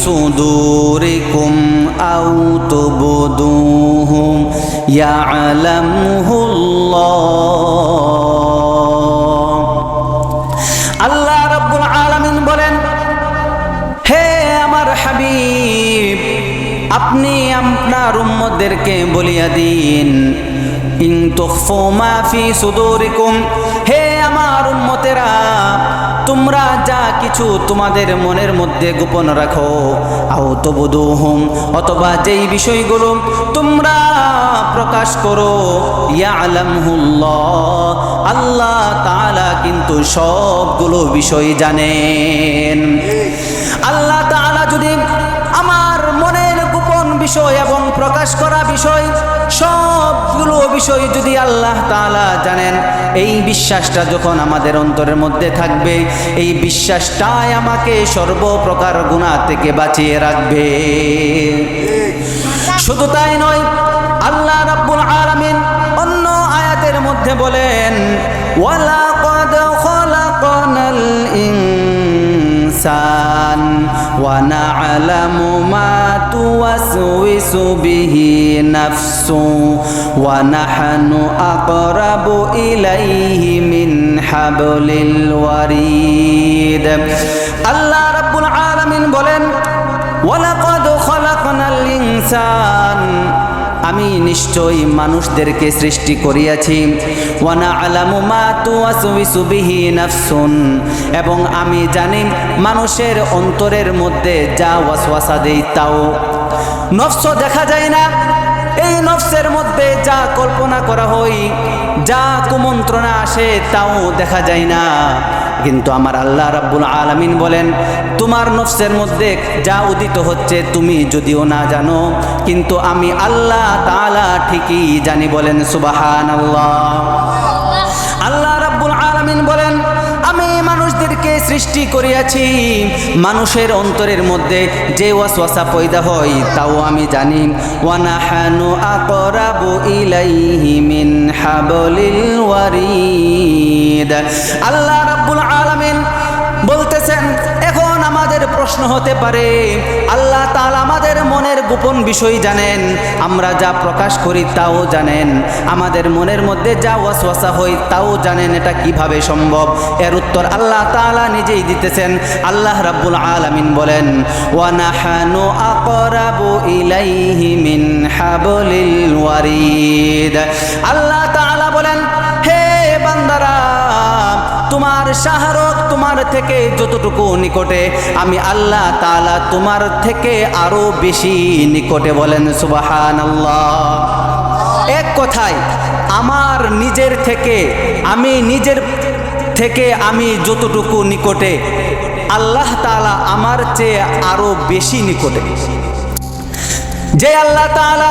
সুদুরিকুম আও তুবদুহু ইয়ালামুহুল্লাহ। আল্লাহ রাব্বুল আলামিন বলেন, হে আমার হাবিব, আপনি আপনার উম্মতদেরকে বলিয়া দিন, ইন তুখফু মা ফি সুদুরিকুম, হে আমার উম্মতেরা, তোমরা যা কিছু তোমাদের মনের মধ্যে গোপন রাখো, আও তুবদুহুম, অথবা যেই বিষয়গুলো তোমরা প্রকাশ করো, ইয়ালামুহুল্লাহ, আল্লাহ তাআলা কিন্তু সবগুলো বিষয় জানেন। আল্লাহ তাআলা যদি আমার মনের গোপন বিষয় এবং প্রকাশ করা বিষয় সবগুলো বিষয় যদি আল্লাহ তাআলা জানেন, এই বিশ্বাসটা যখন আমাদের অন্তরের মধ্যে থাকবে, এই বিশ্বাসটাই আমাকে সর্বপ্রকার গুনাহ থেকে বাঁচিয়ে রাখবে। শুধু তাই নয়, আল্লাহ রাব্বুল আলামিন অন্য আয়াতের মধ্যে বলেন, ওয়ালাকাদ খলাকনাল ইনসান ওয়া না'লামু মা তুওয়াসওয়িসু বিহি নাফসু ওয়া নাহনু আকরাবু ইলাইহি মিন হাবলিল ওয়ারিদ। আল্লাহ রাব্বুল আলামিন বলেন, ওয়ালাকাদ খলাকনাল ইনসান, আমি নিশ্চয়ই মানুষদেরকে সৃষ্টি করিয়াছি, ওয়া না'লামু মা তুওয়াসওয়িসু বিহি নাফসুন, এবং আমি জানি মানুষের অন্তরের মধ্যে যা ওয়াসওয়াসা দেয় তাও নফস দেখা যায় না। এই নফসের মধ্যে যা কল্পনা করা হয়, যা কুমন্ত্রণা আসে তাও দেখা যায় না। কিন্তু আমার আল্লাহ রাব্বুল আলামিন বলেন, তোমার নফসের মধ্যে যা উদিত হচ্ছে তুমি যদিও না জানো, কিন্তু আমি আল্লাহ তাআলা ঠিকই জানি। বলেন সুবহানাল্লাহ। আল্লাহ রাব্বুল আলামিন বলেন, আমি মানুষদেরকে সৃষ্টি করিয়াছি, মানুষের অন্তরের মধ্যে যে ওয়াসওয়াসা পয়দা হয় তাও আমি জানি। ওয়া নাহানু আকরাবু ইলাইহি মিন হাবলিল ওয়ারিদ। আল্লাহ রাব্বুল আলামিন বলতেছেন, এখন আমাদের প্রশ্ন হতে পারে, আল্লাহ তাআলা আমাদের মনের গোপন বিষয় জানেন, আমরা যা প্রকাশ করি তাও জানেন, আমাদের মনের মধ্যে যা ওয়াসওয়াসা হয় তাও জানেন, এটা কিভাবে সম্ভব? এর উত্তর আল্লাহ তাআলা নিজেই দিতেছেন। আল্লাহ রাব্বুল আলামিন বলেন, ওয়া নাহানু আকরাবু ইলাইহি মিন হাবলিল ওয়ারিদ। আল্লাহ তাআলা বলেন, হে বান্দারা, তোমার শাহরত তোমার থেকে যতটুকু নিকটে, আমি আল্লাহ তাআলা তোমার থেকে আরো বেশি নিকটে। বলেন সুবহানাল্লাহ। এক কথায়, আমার নিজের থেকে আমি যতটুকু নিকটে, আল্লাহ তাআলা আমার চেয়ে আরো বেশি নিকটে। যে আল্লাহ তাআলা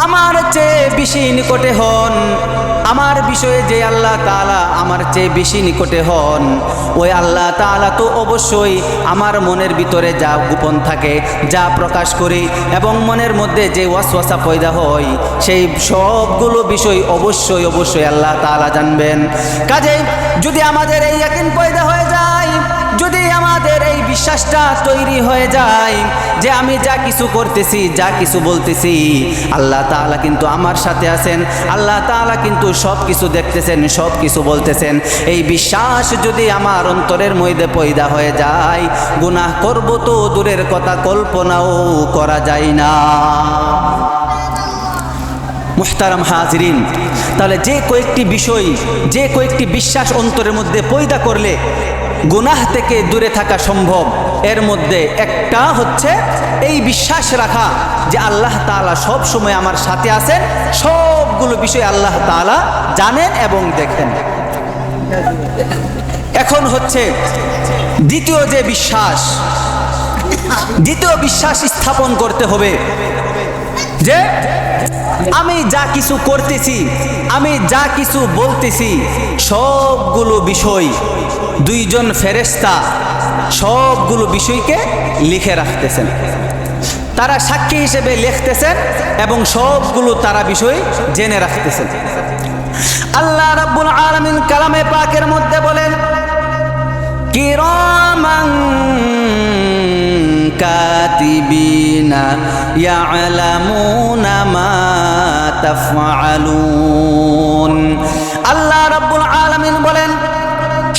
আমার চেয়ে বেশি নিকটে হন, আমার বিষয়ে যে আল্লাহ তাআলা আমার চেয়ে বেশি নিকটে হন, ওই আল্লাহ তাআলা তো অবশ্যই আমার মনের ভিতরে যা গোপন থাকে, যা প্রকাশ করি, এবং মনের মধ্যে যে ওয়াসওয়াসা পয়দা হয়, সেই সবগুলো বিষয় অবশ্যই আল্লাহ তাআলা জানবেন। কাজেই যদি আমাদের এই ইয়াকিন পয়দা হয়ে যায়, যদি আমাদের এই বিশ্বাসটা তৈরি হয়ে যায় যে আমি যা কিছু করতেছি, যা কিছু বলতেছি, আল্লাহ তাআলা কিন্তু আমার সাথে আছেন, আল্লাহ তাআলা কিন্তু সব কিছু দেখতেছেন, সব কিছু বলতেছেন, এই বিশ্বাস যদি আমার অন্তরের মধ্যে পয়দা হয়ে যায়, গুনাহ করব তো দূরের কথা, কল্পনাও করা যায় না। মুহতারাম হাজিরিন, তাহলে যে কয়েকটি বিশ্বাস অন্তরের মধ্যে পয়দা করলে গুনাহ থেকে দূরে থাকা সম্ভব, এর মধ্যে একটা হচ্ছে এই বিশ্বাস রাখা যে আল্লাহ তাআলা সব সময় আমার সাথে আছেন, সবগুলো বিষয় আল্লাহ তাআলা জানেন এবং দেখেন। এখন হচ্ছে দ্বিতীয় বিশ্বাস স্থাপন করতে হবে যে আমি যা কিছু করতেছি, আমি যা কিছু বলতেছি, সবগুলো বিষয় দুইজন ফেরেশতা সবগুলো বিষয়কে লিখে রাখতেছেন, তারা সাক্ষী হিসেবে লিখতেছেন এবং সবগুলো তারা বিষয় জেনে রাখতেছেন। আল্লাহ রাব্বুল আলামিন কালামে পাকের মধ্যে বলেন, কিরামান কাতিবিনা ইয়ালামুনা মা তাফআলুন। আল্লাহ রাব্বুল আলামিন বলেন,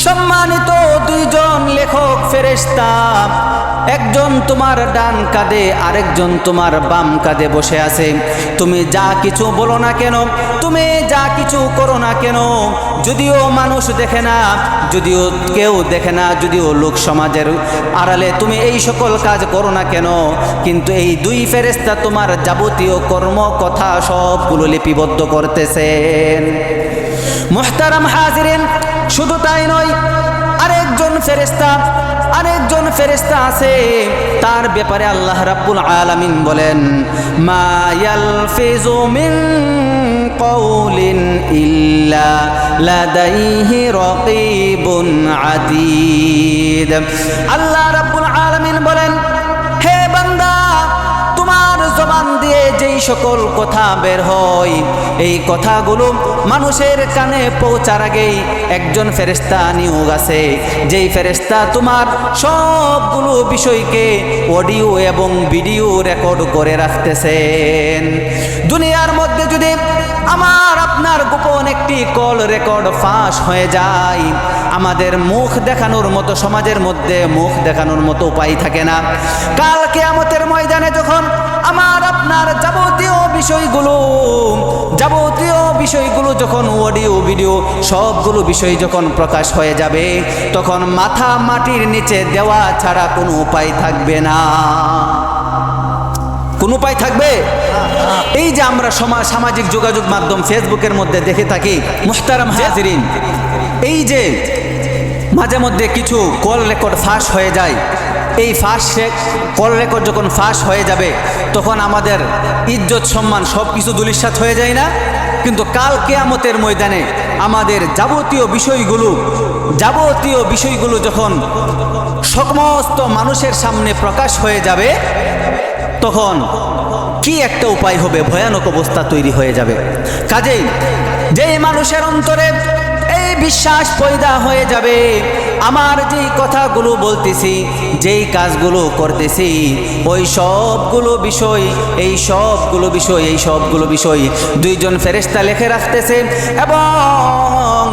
সম্মানিত দুইজন লেখক ফেরেশতা, একজন তোমার ডান কাঁধে আরেকজন তোমার বাম কাঁধে বসে আছে। তুমি যা কিছু বলো না কেন, তুমি যা কিছু করো না কেন, যদিও মানুষ দেখে না, যদিও কেউ দেখে না, যদিও লোক সমাজের আড়ালে তুমি এই সকল কাজ করো না কেন, কিন্তু এই দুই ফেরেশতা তোমার যাবতীয় কর্ম কথা সবগুলো লিপিবদ্ধ করতেছেন। মুহতারাম হাজিরিন, শুধু তাই নয়, আরেকজন ফেরেশতা আছে, তার ব্যাপারে আল্লাহ রাব্বুল আলামিন বলেন, মা ইয়ালফিজু মিন কাউলিন ইল্লা লাদাইহি রাকিবুন আতীদ। আল্লাহ রাব্বুল আলামিন বলেন, হে বান্দা, তোমার জবান দিয়ে যেই সকল কথা বের হয়, এই কথাগুলো মানুষের কানে পৌঁছার আগেই একজন ফেরেশতা নিয়োগ আছে, যেই ফেরেশতা তোমার সবগুলো বিষয়কে অডিও এবং ভিডিও রেকর্ড করে রাখতেছেন। দুনিয়ার মধ্যে যদি আমার আপনার গোপন একটি কল রেকর্ড ফাঁস হয়ে যায়, আমাদের মুখ দেখানোর মতো, সমাজের মধ্যে মুখ দেখানোর মতো উপায় থাকে না। কাল কিয়ামতের ময়দানে যখন আমার আপনার যাবতীয় বিষয়গুলো যখন অডিও ভিডিও সবগুলো বিষয় যখন প্রকাশ হয়ে যাবে, তখন মাথা মাটির নিচে দেওয়া ছাড়া কোনো উপায় থাকবে না। কোন উপায় থাকবে? এই যে আমরা সামাজিক যোগাযোগ মাধ্যম ফেসবুকের মধ্যে দেখে থাকি, মুহতারাম হাজিরিন, এই যে মাঝে মধ্যে কিছু কল রেকর্ড ফাঁস হয়ে যায়, এই কল রেকর্ড যখন ফাঁস হয়ে যাবে, তখন আমাদের ইজ্জত সম্মান সব কিছু ধূলিসাৎ হয়ে যায় না? কিন্তু কাল কিয়ামতের ময়দানে আমাদের যাবতীয় বিষয়গুলো যখন সমস্ত মানুষের সামনে প্রকাশ হয়ে যাবে, তখন কি একটা উপায় হবে, ভয়ানক অবস্থা তৈরি হয়ে যাবে। কাজেই যে মানুষের অন্তরে এই বিশ্বাস পয়দা হয়ে যাবে, আমার যেই কথাগুলো বলতেছি, যেই কাজগুলো করতেছি, ওই সবগুলো বিষয় দুইজন ফেরেশতা লিখে রাখতেছে এবং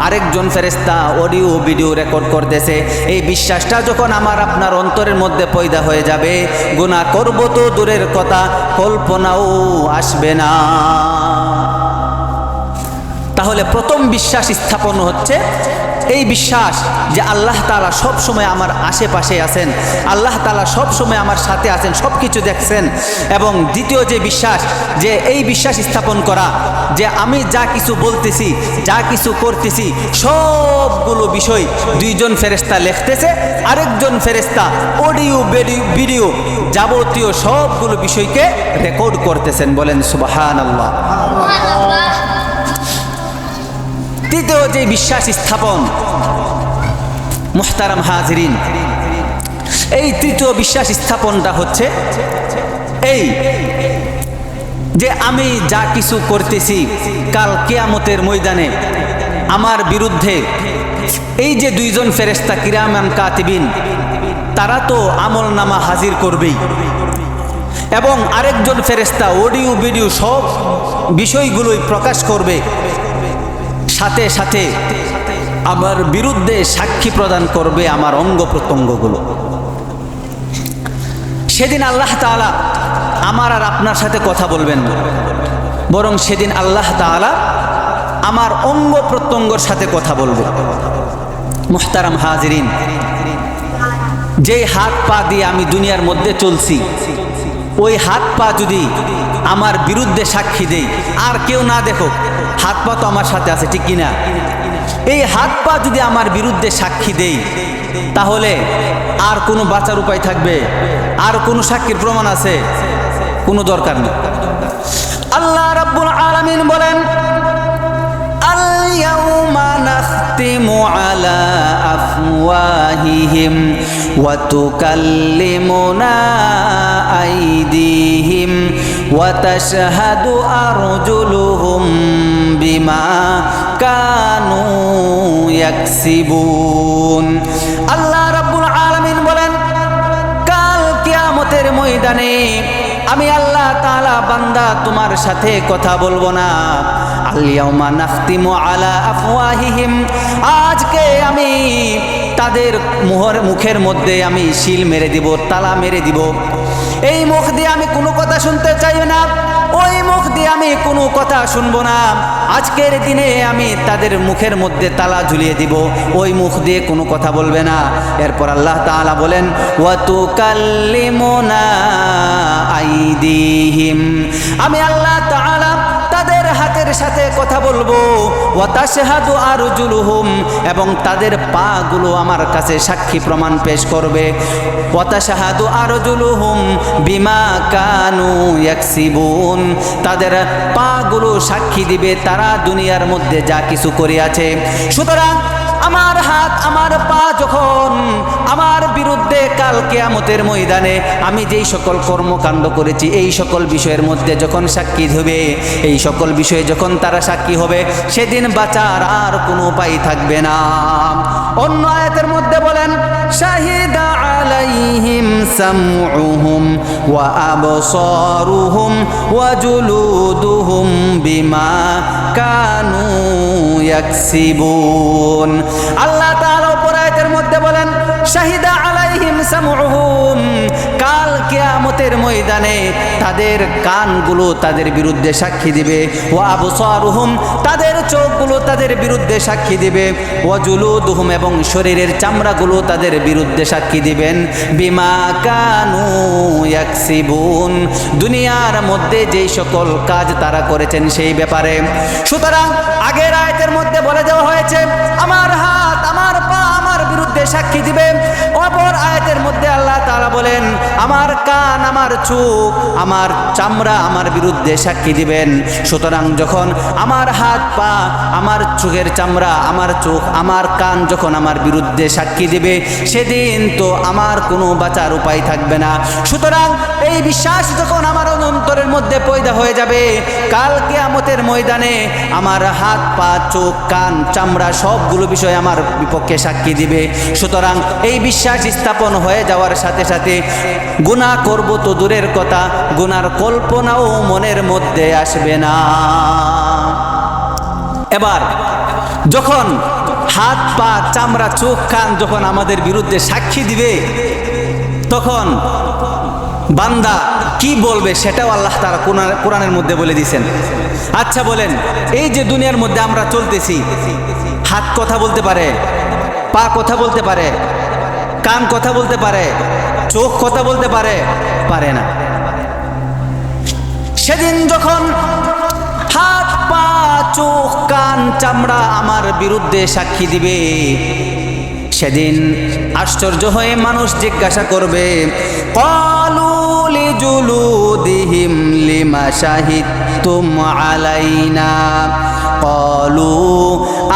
আরেকজন ফেরেশতা অডিও ভিডিও রেকর্ড করতেছে। এই বিশ্বাসটা যখন আমার আপনার অন্তরের মধ্যে পয়দা হয়ে যাবে, গুনাহ করব তো দূরের কথা, কল্পনাও আসবে না। তাহলে প্রথম বিশ্বাস স্থাপন হচ্ছে এই বিশ্বাস যে আল্লাহ তাআলা সব সময় আমার আশেপাশে আছেন, আল্লাহ তাআলা সব সময় আমার সাথে আছেন, সব কিছু দেখছেন। এবং দ্বিতীয় যে বিশ্বাস, যে এই বিশ্বাস স্থাপন করা যে আমি যা কিছু বলতেছি, যা কিছু করতেছি, সবগুলো বিষয় দুইজন ফেরেশতা লিখতেছে, আরেকজন ফেরেশতা অডিও ভিডিও যাবতীয় সবগুলো বিষয়কে রেকর্ড করতেছেন। বলেন সুবহানাল্লাহ। তৃতীয় যে বিশ্বাস স্থাপন, মুহতারাম হাজিরিন, এই তৃতীয় বিশ্বাস স্থাপনটা হচ্ছে এই যে আমি যা কিছু করতেছি, কাল কিয়ামতের ময়দানে আমার বিরুদ্ধে এই যে দুইজন ফেরেশতা কিরামান কাতিবিন, তারা তো আমলনামা হাজির করবেই, এবং আরেকজন ফেরেশতা অডিও ভিডিও সব বিষয়গুলোই প্রকাশ করবে, সাথে সাথে আমার বিরুদ্ধে সাক্ষী প্রদান করবে আমার অঙ্গ প্রত্যঙ্গগুলো। সেদিন আল্লাহ তাআলা আমার আর আপনার সাথে কথা বলবেন না, বরং সেদিন আল্লাহ তাআলা আমার অঙ্গ প্রত্যঙ্গর সাথে কথা বলবে। মুহতারাম হাজিরিন, যে হাত পা দিয়ে আমি দুনিয়ার মধ্যে চলছি, ওই হাত পা যদি আমার বিরুদ্ধে সাক্ষী দেই, আর কেউ না দেখো, হাত পা তো আমার সাথে আছে, ঠিক কিনা? এই হাত পা যদি আমার বিরুদ্ধে সাক্ষী দেই, তাহলে আর কোনো বাঁচার উপায় থাকবে? আর কোনো সাক্ষীর প্রমাণ আছে? কোনো দরকার নেই। আল্লাহ রাব্বুল আলামিন বলেন, আল ইয়াউমা নাখতিমু আলা আফওয়াহিহিম ওয়া তুকাল্লিমুনা আইদিহিম ওয়া তাশহাদু আরজুলুহুম বিমা কানু ইয়াকসিবুন। আল্লাহ রাব্বুল আলামিন বলেন, কাল বান্দা তোমার সাথে কথা বলবো না। আল-ইয়াউমা নাখতিমু আলা আফওয়াহিহিম, আজকে আমি তাদের মুখের মধ্যে আমি শিল মেরে দিব, তালা মেরে দিব। এই মুখ দিয়ে আমি কোনো কথা শুনতে চাই না, ওই মুখ দিয়ে আমি কোনো কথা শুনবো না। আজকের দিনে আমি তাদের মুখের মধ্যে তালা ঝুলিয়ে দিব, ওই মুখ দিয়ে কোনো কথা বলবে না। এরপর আল্লাহ তাআলা বলেন ওয়া তুকাল্লিমুনা আইদিহিম, আমি আল্লাহ তাআলা তাদের হাতের সাথে কথা বলবো। ওয়া তাশহাদু আরজুলুহুম, এবং তাদের পাগুলো আমার কাছে সাক্ষী প্রমাণ পেশ করবে। ওয়া তাশহাদু আরজুলুহুম বিমা কানু ইয়াকসিবুন, তাদের পাগুলো সাক্ষী দিবে তারা দুনিয়ার মধ্যে যা কিছু করিয়াছে। সুতরাং আমার হাত আমার পা যখন আমার বিরুদ্ধে কাল কিয়ামতের ময়দানে আমি যেই সকল কর্মকাণ্ড করেছি এই সকল বিষয়ের মধ্যে যখন সাক্ষী হবে, এই সকল বিষয়ে যখন তারা সাক্ষী হবে, সেদিন বাঁচার আর কোনো উপায় থাকবে না। অন্য আয়াতের মধ্যে বলেন শাহিদা আলাইহিম সামউহুম ওয়া আবসারুহুম ওয়া জুলুদুহুম বিমা কানু ইয়াকসিবুন। আল্লাহ তাআলা উপর আয়াতের মধ্যে বলেন শাহিদা আলাইহিম সামউহুম, কাল কিয়ামতের ময়দানে তাদের কানগুলো তাদের বিরুদ্ধে সাক্ষী দিবে। ওয়া আবসারুহুম, তাদের চোখগুলো তাদের বিরুদ্ধে সাক্ষী দিবে। ওয়া জুলুদুহুম, এবং শরীরের চামড়াগুলো তাদের বিরুদ্ধে সাক্ষী দিবেন। বিমা কানু ইয়াকসিবুন, দুনিয়ার মধ্যে যেই সকল কাজ তারা করেছেন সেই ব্যাপারে। সুতরাং আগের আয়াতের মধ্যে বলে দেওয়া হয়েছে আমার হাত আমার পা আমার বিরুদ্ধে সাক্ষী দিবে। অপর আয়াতের মধ্যে আল্লাহ তাআলা বলেন আমার কান আমার চোখ আমার চামড়া আমার বিরুদ্ধে সাক্ষী দিবেন। সুতরাং যখন আমার হাত পা আমার চোখের চামড়া আমার চোখ আমার কান যখন আমার বিরুদ্ধে সাক্ষী দিবে, সেদিন তো আমার কোনো বাঁচার উপায় থাকবে না। সুতরাং এই বিশ্বাস যখন আমার অন্তরের মধ্যে পয়দা হয়ে যাবে, কাল কিয়ামতের ময়দানে আমার হাত পা চোখ কান চামড়া সবগুলো বিষয় আমার বিপক্ষে সাক্ষী দিবে। সুতরাং এই বিশ্বাস স্থাপন হয়ে যাওয়ার সাথে সাথে গুনাহ করব তো দূরের কথা, গুনার কল্পনাও মনের মধ্যে আসবে না। এবার যখন হাত পা চামড়া চোখ কান যখন আমাদের বিরুদ্ধে সাক্ষী দিবে, তখন বান্দা কি বলবে সেটাও আল্লাহ তাআলা কোরআনের মধ্যে বলে দিয়েছেন। আচ্ছা বলেন, এই যে দুনিয়ার মধ্যে আমরা চলতেছি, হাত কথা বলতে পারে, পা কথা বলতে পারে, কান কথা বলতে পারে, চোখ কথা বলতে পারে? পারে না। সেদিন যখন হাত পা চোখ কান চামড়া আমার বিরুদ্ধে সাক্ষী দিবে, সেদিন আশ্চর্য হয়ে মানুষ জিজ্ঞাসা করবে ক্বালু লিজুলুদিহিম লিমা শাহিদতুম আলাইনা ক্বালু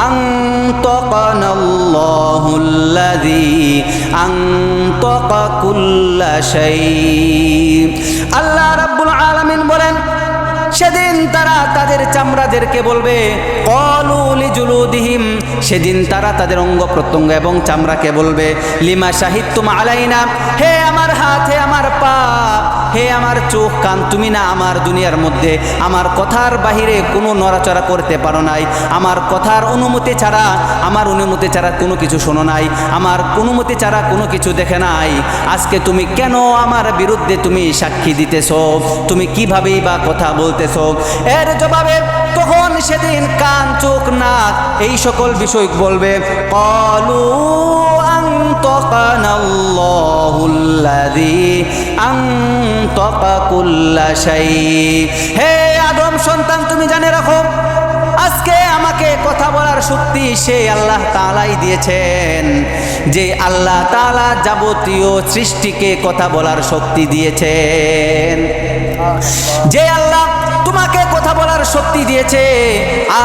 আনতাকানাল্লাহুল্লাযী আনতাকা কুল্লা শাই। আল্লাহ রাব্বুল আলামিন বলেন সেদিন তারা তাদের চামড়াদেরকে বলবে ক্বালু লিজুলুদিহিম, সেদিন তারা তাদের অঙ্গ প্রত্যঙ্গ এবং চামড়াকে বলবে লিমা শাহিদতুম আলাইনা, হে আমার হাত, হে আমার পা, হে আমার চোখ কান, তুমি না আমার দুনিয়ার মধ্যে আমার কথার বাহিরে কোনো নড়াচড়া করতে পারো নাই, আমার কথার অনুমতি ছাড়া আমার অনুমতি ছাড়া কোনো কিছু শোনো নাই, আমার অনুমতি ছাড়া কোনো কিছু দেখে নাই। আজকে তুমি কেন আমার বিরুদ্ধে তুমি সাক্ষী দিতেছো? তুমি কিভাবেই বা কথা বলতেছো? এর জবাবে তখন সেদিন কান চোখ নাক এই সকল বিষয় বলবে ক্বালু আনতাকানাল্লাহুল্লাযী আনতাকা কুল্লা শাই। হে আদম সন্তান, তুমি জানে রাখো আজকে আমাকে কথা বলার শক্তি সেই আল্লাহ তাআলাই দিয়েছেন, যে আল্লাহ তাআলা যাবতীয় সৃষ্টিকে কথা বলার শক্তি দিয়েছেন। যে আল্লাহ তোমাকে কথা বলার শক্তি দিয়েছে,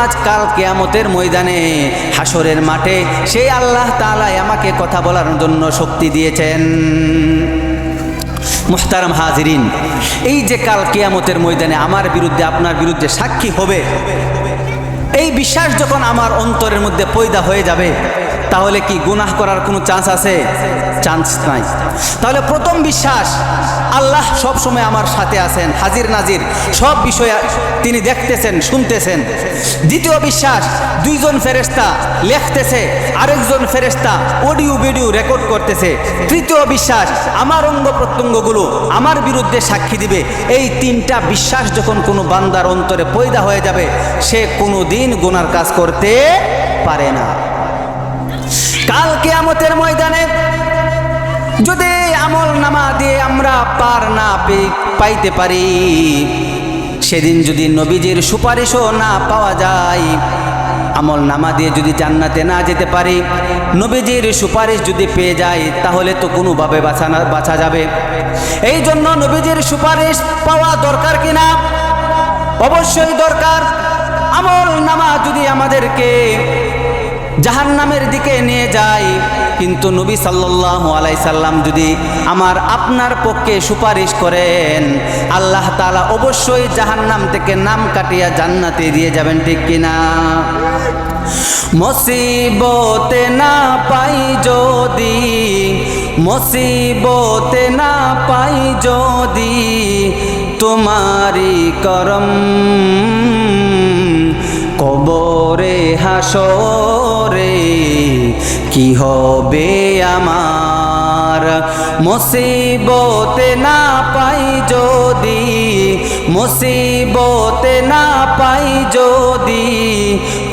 আজকাল কিয়ামতের ময়দানে হাসরের মাঠে সেই আল্লাহ তাআলাই আমাকে কথা বলার জন্য শক্তি দিয়েছেন। মুহতারাম হাজিরিন, এই যে কাল কিয়ামতের ময়দানে আমার বিরুদ্ধে আপনার বিরুদ্ধে সাক্ষী হবে, এই বিশ্বাস যখন আমার অন্তরের মধ্যে পয়দা হয়ে যাবে, তাহলে কি গুনাহ করার কোনো চান্স আছে? চান্স নাই। তাহলে প্রথম বিশ্বাস, আল্লাহ সব সময় আমার সাথে আছেন, হাজির নাজির সব বিষয়ে তিনি দেখতেছেন, শুনতেছেন। দ্বিতীয় বিশ্বাস, দুইজন ফেরেশতা লিখতেছে, আরেকজন ফেরেশতা অডিও ভিডিও রেকর্ড করতেছে। তৃতীয় বিশ্বাস, আমার অঙ্গ প্রত্যঙ্গগুলো আমার বিরুদ্ধে সাক্ষী দিবে। এই তিনটা বিশ্বাস যখন কোনো বান্দার অন্তরে পয়দা হয়ে যাবে, সে কোনো দিন গুনার কাজ করতে পারে না। কাল কিয়ামতের ময়দানে যদি আমল নামা দিয়ে আমরা পার না পাইতে পারি, সেদিন যদি নবীজির সুপারিশও না পাওয়া যায়, আমল নামা দিয়ে যদি জান্নাতে না যেতে পারি, নবীজির সুপারিশ যদি পেয়ে যায়, তাহলে তো কোনোভাবে বাঁচা যাবে। এই জন্য নবীজির সুপারিশ পাওয়া দরকার কিনা? অবশ্যই দরকার। আমল নামা যদি আমাদেরকে জাহান্নামের দিকে নিয়ে যায়, কিন্তু নবী সাল্লাল্লাহু আলাইহি সাল্লাম যদি আমার আপনার পক্ষে সুপারিশ করেন, আল্লাহ তাআলা অবশ্যই জাহান্নাম থেকে নাম কাটিয়ে জান্নাতে দিয়ে যাবেন, ঠিক কিনা? মুসিবতে না পাই যদি, মুসিবতে না পাই যদি তোমারি করম, কবরে হাসরে কি হবে আমার? মুসিবতে না পাই যদি, মুসিবতে না পাই যদি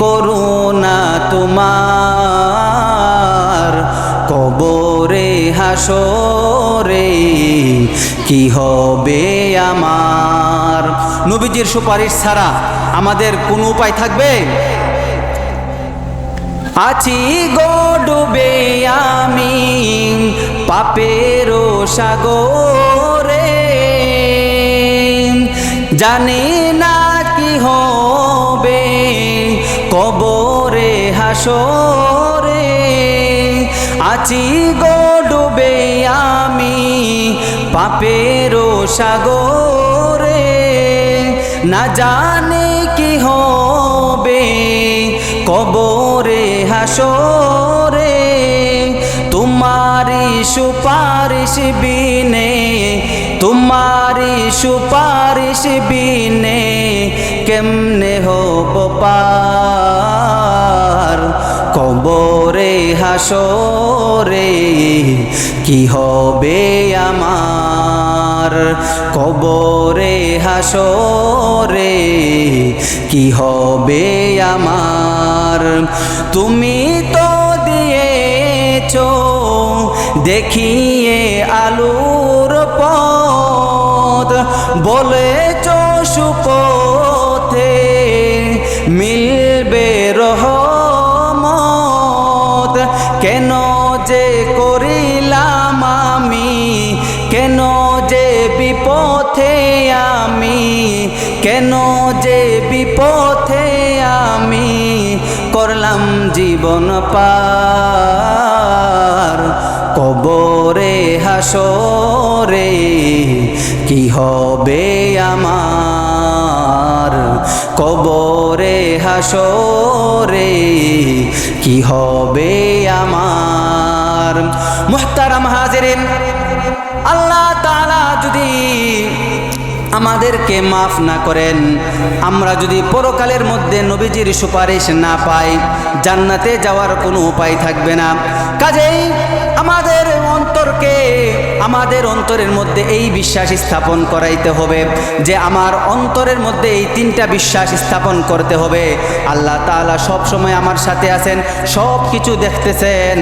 করুণা তোমার, কবরে হাসরে কি হবে আমার? নবীজির সুপারিশ ছাড়া আমাদের কোনো উপায় থাকবে? আছি গো ডুবে আমি পাপেরও সাগরে, জানি না কি হবে কবরে হাসরে। আছি গো ডুবে আমি পাপেরও সাগরে, না জানি কি হবে কবরে হাসরে। তোমারি সুপারিশ বিনে, তোমারি সুপারিশ বিনে কেমনে হব পার? কবরে হাসরে কি হবে আমার? কবরে হাসরে কি হবে আমার? তুমি তো দিয়েছো দেখিয়ে আলোর পথ, বলেছো সুপথে মিলবে রহমত। কেন যে করিলাম আমি, কেন যে বিপথে আমি, কেন যে বিপথে আমি করলাম জীবন পার? কবরে হাসরে কি হবে আমার? কবরে হাসরে কি হবে আমার? মুহতারাম হাজিরিন, আল্লাহ তাআলা যদি আমাদেরকে মাফ না করেন, আমরা যদি পরকালের মধ্যে নবীজির সুপারিশ না পাই, জান্নাতে যাওয়ার কোনো উপায় থাকবে না। কাজেই আমাদের অন্তরকে, আমাদের অন্তরের মধ্যে এই বিশ্বাস স্থাপন করাইতে হবে যে আমার অন্তরের মধ্যে এই তিনটা বিশ্বাস স্থাপন করতে হবে। আল্লাহ তাআলা সব সময় আমার সাথে আছেন, সব কিছু দেখতেছেন।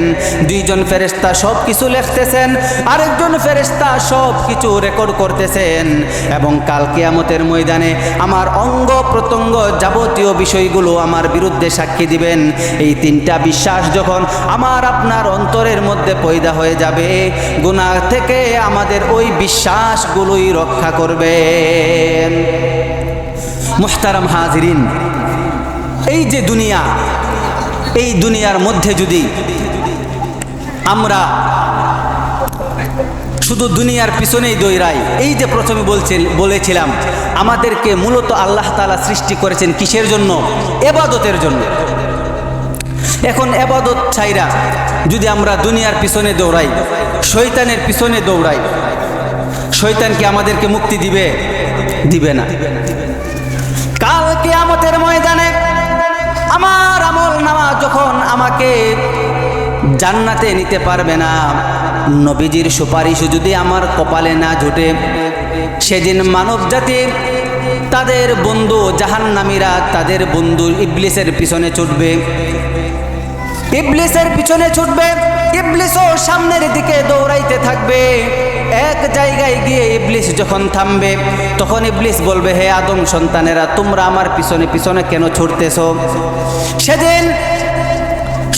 দুইজন ফেরেশতা সব কিছু লিখতেছেন, আরেকজন ফেরেশতা সব কিছু রেকর্ড করতেছেন, এবং কাল কিয়ামতের ময়দানে আমার অঙ্গ প্রত্যঙ্গ যাবতীয় বিষয়গুলো আমার বিরুদ্ধে সাক্ষী দিবেন। এই তিনটা বিশ্বাস যখন আমার আপনার অন্তরের মধ্যে পয়দা হয়ে যাবে, গুনাহ থেকে আমাদের ওই বিশ্বাসগুলোই রক্ষা করবেন। মুহতারাম হাজিরিন, এই যে দুনিয়া, এই দুনিয়ার মধ্যে যদি আমরা শুধু দুনিয়ার পিছনেই দৌড়াই, এই যে প্রথমে বলেছিলাম আমাদেরকে মূলত আল্লাহ তাআলা সৃষ্টি করেছেন কিসের জন্য? ইবাদতের জন্য। এখন ইবাদত ছাইরা যদি আমরা দুনিয়ার পিছনে দৌড়াই, শয়তানের পিছনে দৌড়াই, শয়তান কি আমাদেরকে মুক্তি দিবে? দিবে না। কাল কিয়ামতের ময়দানে আমার আমল নামা যখন আমাকে জান্নাতে নিতে পারবে না, নবীজির সুপারিশ যদি আমার কপালে না জুটে, সেদিন মানব জাতি তাদের বন্ধু জাহান্নামীরা তাদের বন্ধু ইবলিসের পিছনে ছুটবে, ইবলিসের পিছনে ছুটবে। ইবলিসও সামনের দিকে দৌড়াইতে থাকবে। এক জায়গায় গিয়ে ইবলিস যখন থামবে, তখন ইবলিস বলবে, হে আদম সন্তানেরা, তোমরা আমার পিছনে পিছনে কেন ছুটতেছো? সেদিন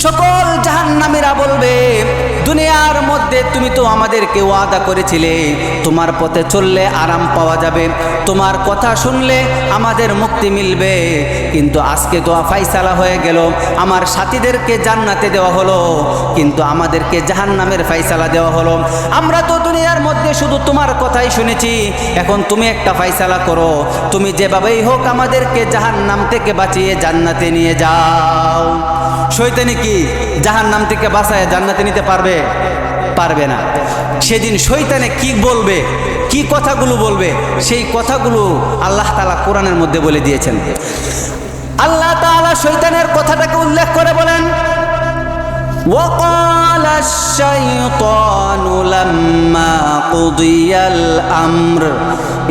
সকল জাহান্নামীরা বলবে, দুনিয়ার মধ্যে তুমি তো আমাদেরকে ওয়াদা করেছিলে তোমার পথে চললে আরাম পাওয়া যাবে, তোমার কথা শুনলে আমাদের মুক্তি মিলবে, কিন্তু আজকে তো ফাইসালা হয়ে গেল, আমার সাথীদেরকে জান্নাতে দেওয়া হলো, কিন্তু আমাদেরকে জাহান্নামের ফাইসালা দেওয়া হলো। আমরা তো দুনিয়ার মধ্যে শুধু তোমার কথাই শুনেছি, এখন তুমি একটা ফাইসালা করো, তুমি যেভাবেই হোক আমাদেরকে জাহান্নাম থেকে বাঁচিয়ে জান্নাতে নিয়ে যাও। শয়তানি কি জাহান্নাম থেকে বাঁচায় জান্নাতে নিতে পারবে? পারবে না। সেদিন শয়তানে কি বলবে, কি কথাগুলো বলবে, সেই কথাগুলো আল্লাহ তাআলা কোরআনের মধ্যে বলে দিয়েছেন। আল্লাহ তাআলা শয়তানের কথাটাকে উল্লেখ করে বলেন, وقال الشيطان لما قضي الأمر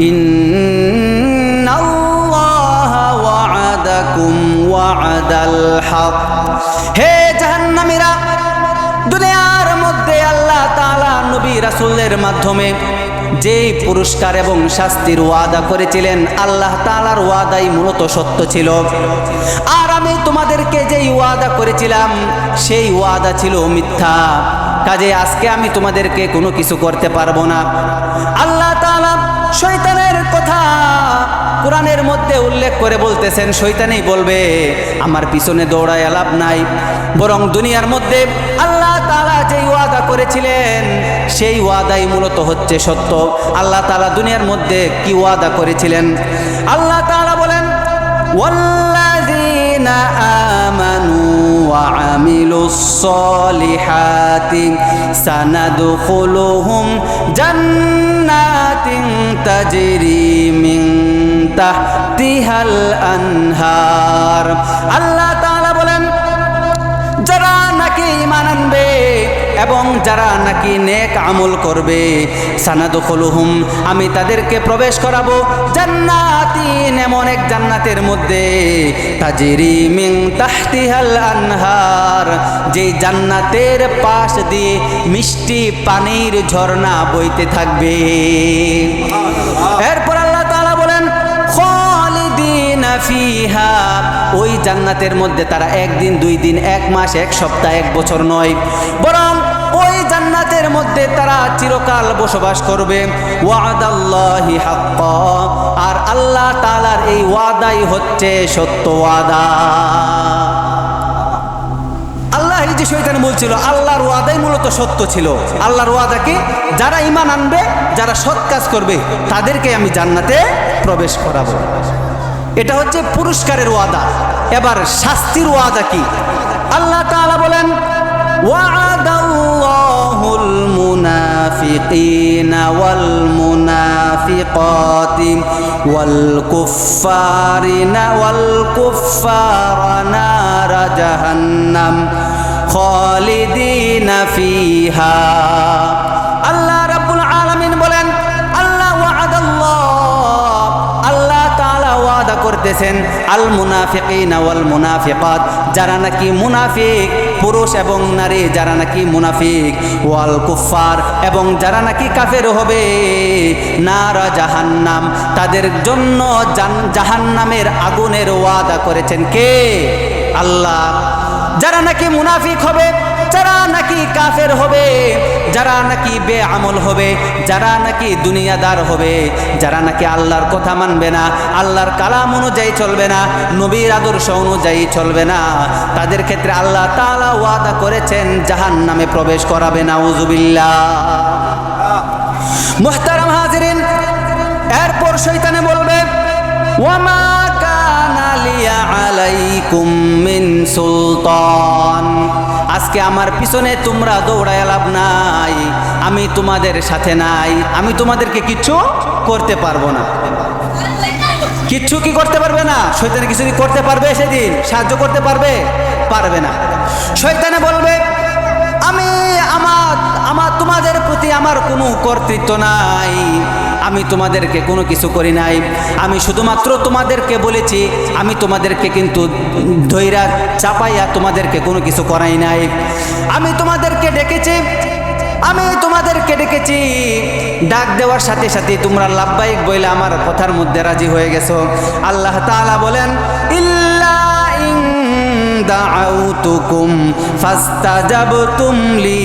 إن الله وعدكم وعد الحق। হে জাহান্নামীরা, দুনিয়ার মধ্যে আল্লাহ তাআলা নবী রাসূলের মাধ্যমে যেই পুরস্কার এবং শাস্তির ওয়াদা করেছিলেন, আল্লাহ তাআলার ওয়াদাই মূলত সত্য ছিল। আর আমি তোমাদেরকে যেই ওয়াদা করেছিলাম সেই ওয়াদা ছিল মিথ্যা। কাজে আজকে আমি তোমাদেরকে কোনো কিছু করতে পারবো না। আল্লাহ তাআলা শয়তানের কথা কোরআনের মধ্যে উল্লেখ করে বলতেছেন, শয়তানই বলবে আমার পিছনে দৌড়ায় লাভ নাই, বরং দুনিয়ার মধ্যে আল্লাহ তাআলা যেই ওয়াদা করেছিলেন সেই ওয়াদাই মূলত হচ্ছে সত্য। আল্লাহ তাআলা দুনিয়ার মধ্যে কি ওয়াদা করেছিলেন? আল্লাহ তাআলা বলেন, ওয়াল্লাযীনা আমানু ওয়া আমিলুস সলিহাতি সানাদখুলুহুম জান্নাতিন তাজরি মিন তাহতিহাল আনহার। আল্লাহ তাআলা বলেন, যারা নাকি ঈমান আনবে এবং যারা নাকি নেক আমল করবে, সানাদখুলুহুম, আমি তাদেরকে প্রবেশ করাবো জান্নাতিন, এমন এক জান্নাতের মধ্যে, তাজরি মিন তাহতিহাল আনহার, যেই জান্নাতের পাশ দিয়ে মিষ্টি পানির ঝর্ণা বইতে থাকবে। এরপর আল্লাহ তাআলা বলেন, খালিদিনা ফিহা, ওই জান্নাতের মধ্যে তারা একদিন, 2 দিন, 1 মাস, 1 সপ্তাহ, 1 বছর নয়, বরং ওই জান্নাতের মধ্যে তারা চিরকাল বসবাস করবে। ওয়াদাল্লাহি হাক্কা, আর আল্লাহ তাআলার এই ওয়াদাই হচ্ছে সত্য ওয়াদা। আল্লাহ যে শয়তান বলছিল, আল্লাহর ওয়াদাই মূলত সত্য ছিল। আল্লাহর ওয়াদা কি? যারা ঈমান আনবে, যারা সৎ কাজ করবে, তাদেরকে আমি জান্নাতে প্রবেশ করাবো। এটা হচ্ছে পুরস্কারের ওয়াদা। এবার শাস্তির ওয়াদা কি? আল্লাহ তাআলা বলেন, ওয়া'দাল্লাহুল মুনাফিকিনা ওয়াল মুনাফিকাতি ওয়াল কুফফারিনা ওয়াল কুফফারা নারা জাহান্নাম খালিদিনা ফিহা। আল্লাহ রাব্বুল আলামিন বলেন, আল্লাহ তাআলা ওয়াদা করতেছেন আল মুনাফিকিনা ওয়াল মুনাফিকাত, যারা নাকি মুনাফিক পুরুষ এবং নারী, যারা নাকি মুনাফিক, ওয়াল কুফফার, এবং যারা নাকি কাফের হবে, নারা জাহান্নাম, তাদের জন্য জাহান্নামের আগুনের ওয়াদা করেছেন কে? আল্লাহ। যারা নাকি মুনাফিক হবে, যারা নাকি কাফের হবে, যারা নাকি বেআমল হবে, যারা নাকি দুনিয়াদার হবে, যারা নাকি আল্লাহর কথা মানবে না, আল্লাহর কালাম অনুযায়ী চলবে না, নবীর আদর্শ অনুযায়ী চলবে না, তাদের ক্ষেত্রে আল্লাহ তাআলা ওয়াদা করেছেন জাহান্নামে প্রবেশ করাবে। নাউযুবিল্লাহ। মুহতারাম হাজিরিন, এরপর শয়তানে বলবে, ওয়ামা কানা লিয়া আলাইকুম মিন সুলতান। আজকে আমার পিছনে তোমরা দৌড়ায় লাভ নাই, আমি তোমাদের সাথে নাই, আমি তোমাদেরকে কিচ্ছু করতে পারবো না। কিচ্ছু কি করতে পারবে না? শয়তান কিছু কি করতে পারবে? সেদিন সাহায্য করতে পারবে? পারবে না। শয়তানে বলবে আমি আমার তোমাদের প্রতি আমার কোনো কর্তৃত্ব নাই, আমি তোমাদেরকে কোনো কিছু করি নাই, আমি শুধুমাত্র তোমাদেরকে বলেছি, আমি তোমাদেরকে কিন্তু ধৈরা চাপাইয়া তোমাদেরকে কোনো কিছু করাই নাই। আমি তোমাদেরকে ডেকেছি, ডাক দেওয়ার সাথে সাথে তোমরা লাব্বাইক বইলে আমার কথার মধ্যে রাজি হয়ে গেছো। আল্লাহ তাআলা বলেন ইল্লা ইন দাআউতুকুম ফাস্তাজাবতুম লি,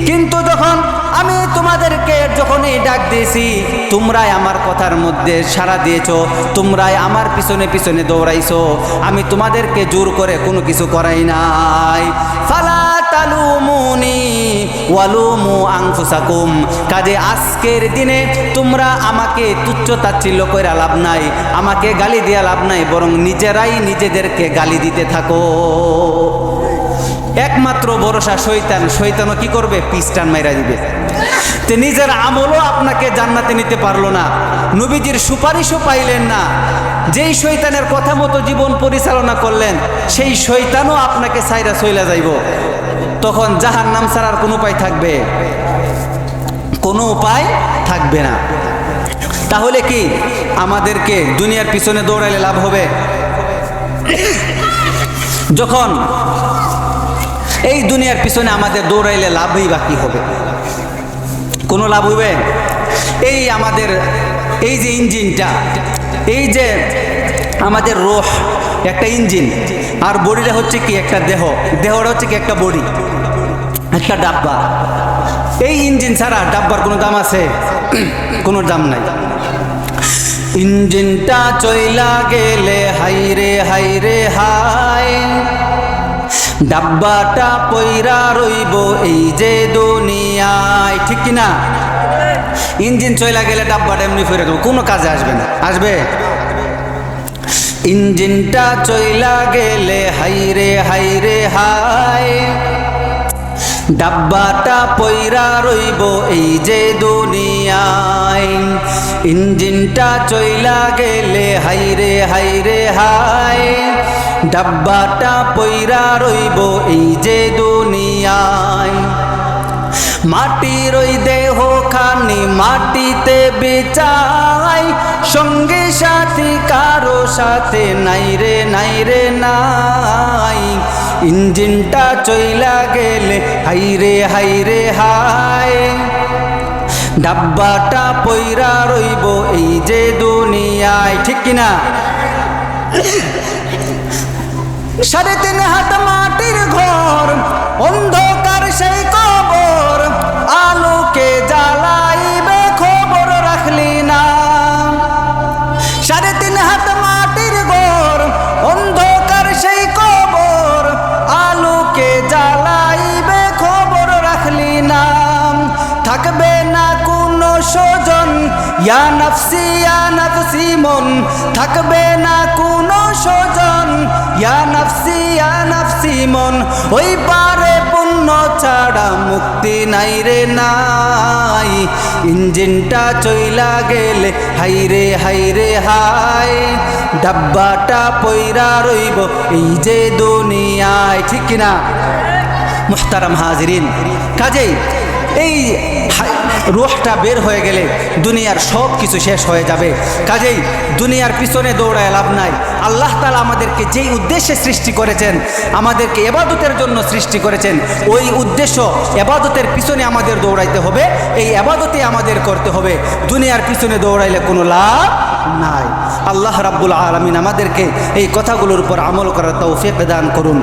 কিন্তু যখন আমি তোমাদেরকে যখনই ডাক দিয়েছি তোমরাই আমার কথার মধ্যে সাড়া দিয়েছো, তোমরাই আমার পিছনে পিছনে দৌড়াইছো, আমি তোমাদেরকে জোর করে কোনো কিছু করাই নাই। ফালা তালুমুনি ওয়ালুমু আনফুসাকুম, কাজে আজকের দিনে তোমরা আমাকে তুচ্ছ তাচ্ছিল্য কইরা লাভ নাই, আমাকে গালি দেয়া লাভ নাই, বরং নিজেরাই নিজেদেরকে গালি দিতে থাকো। একমাত্র ভরসা শয়তান। শয়তানও কি করবে? পিস্টান মাইরা দিবে। তে নিজের আমলও আপনাকে জান্নাতে নিতে পারলো না, নবীজির সুপারিশও পাইলেন না। যেই শয়তানের কথা মতো জীবন পরিচালনা করলেন সেই শয়তানও আপনাকে ছাইরা চইলা যাইব। তখন জাহান্নাম ছাড়ার কোনো উপায় থাকবে? কোনো উপায় থাকবে না। তাহলে কি আমাদেরকে দুনিয়ার পিছনে দৌড়াইলে লাভ হবে? যখন এই দুনিয়ার পিছনে আমাদের দৌড়াইলে লাভই বাকি হবে? কোনো লাভ হবে? এই আমাদের এই যে ইঞ্জিনটা, এই যে আমাদের রূহ একটা ইঞ্জিন, আর বডিটা হচ্ছে কি একটা দেহ, দেহটা হচ্ছে কি একটা বডি, একটা ডাব্বা। এই ইঞ্জিন ছাড়া ডাব্বার কোনো দাম আছে? কোনো দাম নাই। ইঞ্জিনটা চইলা গেলে হাইরে হাইরে হাই, ডাব্বাটা পইরা রইব এই যে দুনিয়ায়, ঠিক কিনা? ইঞ্জিন চইলা গেলে ডাব্বাটা এমনি ফিরে দেবো, কোনো কাজে আসবে না। আসবে? ইঞ্জিনটা চইলা গেলে হাইরে হাইরে হাই, ডাব্বাটা পইরা রইব এই যে দুনিয়ায়। ইঞ্জিনটা চইলা গেলে হাইরে হাইরে হাই, ডাব্বাটা পইরা রইব এই যে দুনিয়ায়। মাটির ওই দেহ খানি মাটিতে বেচাই, সঙ্গে সাথী কারো সাথে নাই রে নাই রে নাই। ইঞ্জিনটা চইলা গেলে হাইরে হাইরে হাই, ডাব্বাটা পইরা রইব এই যে দুনিয়ায়, ঠিক কিনা? 3.5 হাত মাটির ঘর, অন্ধকার সেই কবর, আলোকে জ্বালাইবে খবর রাখলি না। 3.5 হাত মাটির ঘর, অন্ধকার সেই কবর, আলোকে জ্বালাইবে খবর রাখলি না। থাকবে না কোনো স্বজন, ইয়া নফসি মন, থাকবে না কোনো স্বজন, ইয়া নফসি মন। ওই পারে পুণ্য ছাড়া মুক্তি নাই রে নাই। ইঞ্জিনটা চইলা গেলে হাইরে হাইরে হাই, ডাব্বাটা পইরা রইব এই যে দুনিয়ায়, ঠিক কিনা? মুহতারাম হাজিরিন, কাজেই এই রূহটা বের হয়ে গেলে দুনিয়ার সব কিছু শেষ হয়ে যাবে। কাজেই দুনিয়ার পিছনে দৌড়ায় লাভ নাই। আল্লাহ তাআলা আমাদেরকে যেই উদ্দেশ্যে সৃষ্টি করেছেন, আমাদেরকে ইবাদতের জন্য সৃষ্টি করেছেন, ওই উদ্দেশ্য ইবাদতের পিছনে আমাদের দৌড়াইতে হবে, এই ইবাদতই আমাদের করতে হবে। দুনিয়ার পিছনে দৌড়াইলে কোনো লাভ নাই। আল্লাহ রাব্বুল আলামিন আমাদেরকে এই কথাগুলোর উপর আমল করার তৌফিক দান করুন।